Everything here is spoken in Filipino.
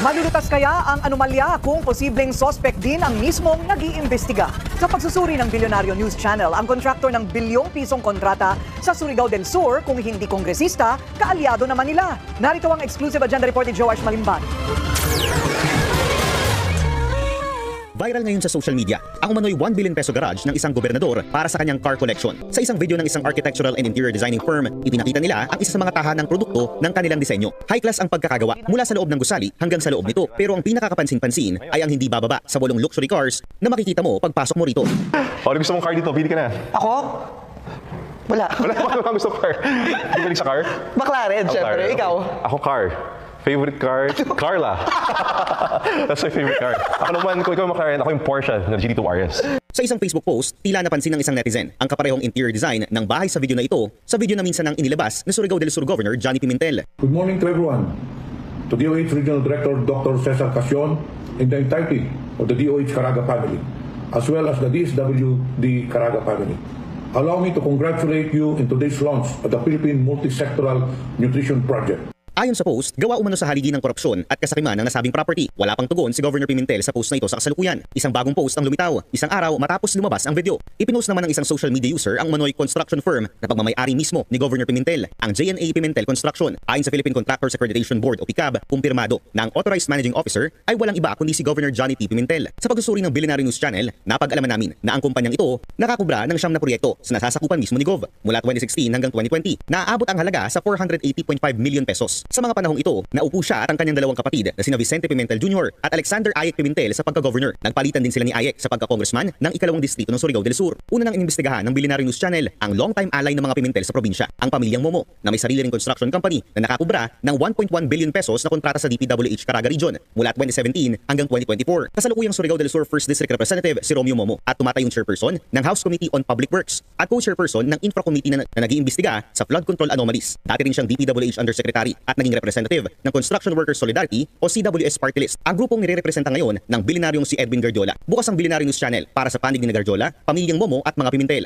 Malulutas kaya ang anomalya kung posibleng suspect din ang mismong nag-iimbestiga? Sa pagsusuri ng Bilyonaryo News Channel, ang kontraktor ng bilyong pisong kontrata sa Surigao del Sur, kung hindi kongresista, kaalyado naman nila. Narito ang exclusive agenda report ni Joash Malimban. Viral ngayon sa social media ang umano'y 1 billion peso garage ng isang gobernador para sa kanyang car collection. Sa isang video ng isang architectural and interior designing firm, ipinakita nila ang isa sa mga tahanang produkto ng kanilang disenyo. High class ang pagkakagawa mula sa loob ng gusali hanggang sa loob nito. Pero ang pinakakapansin-pansin ay ang hindi bababa sa 8 luxury cars na makikita mo pagpasok mo rito. Ano gusto mong car dito? Bili ka na. Ako? Wala. Wala ka gusto car. Bili sa car? McLaren, syempre. McLaren. Ikaw? Ako car. Favorite car? Carla. That's my favorite car. Ako naman, kung ikaw McLaren, ako yung Porsche na GT2 RS. Sa isang Facebook post, tila napansin ng isang netizen ang kaparehong interior design ng bahay sa video na ito sa video na minsan nang inilabas ni Surigao del Sur Governor Johnny Pimentel. Good morning to everyone. To DOH Regional Director Dr. Cesar Casion and the entirety of the DOH Caraga family, as well as the DSWD Caraga family. Allow me to congratulate you in today's launch of the Philippine Multi-Sectoral Nutrition Project. Ayon sa post, gawa umano sa haligi ng korupsyon at kasakiman ng nasabing property. Wala pang tugon si Governor Pimentel sa post na ito sa kasalukuyan. Isang bagong post ang lumitaw, isang araw matapos lumabas ang video. Ipinost naman ng isang social media user ang umano'y construction firm na pagmamay-ari mismo ni Governor Pimentel, ang JNA Pimentel Construction. Ayon sa Philippine Contractors Accreditation Board o PICAB, kumpirmado na ang authorized managing officer ay walang iba kundi si Governor Johnny P. Pimentel. Sa pagsusuri ng Bilyonaryo News Channel, napag-alaman namin na ang kumpanyang ito nakakubra ng 9 na proyekto sa nasasakupan mismo ni Gov. Mula 2016 hanggang 2020, naaabot ang halaga sa 480.5 million pesos. Sa mga panahong ito, naupo siya at ang kanyang dalawang kapatid na sina Vicente Pimentel Jr. at Alexander Ayek Pimentel sa pagka-governor. Nagpalitan din sila ni Ayek sa pagka-congressman ng ikalawang distrito ng Surigao del Sur. Una nang inimbestigahan ng Bilyonaryo News Channel ang long-time ally ng mga Pimentel sa probinsya, ang pamilyang Momo, na may sarili ring construction company na nakakubra ng 1.1 billion pesos na kontrata sa DPWH Caraga Region mula 2017 hanggang 2024. Kasalukuyang Surigao del Sur 1st District Representative si Romeo Momo at tumatayong chairperson ng House Committee on Public Works at co-chairperson ng Infra Committee na nag-iimbestiga sa flood control anomalies. Dati rin siyang DPWH Undersecretary at naging representative ng Construction Workers Solidarity o CWS Party List. Ang grupong nire-representa ngayon ng bilyonaryong si Edwin Gardiola. Bukas ang Bilyonaryo News Channel para sa panig ni Gardiola, pamilyang Momo at mga Pimentel.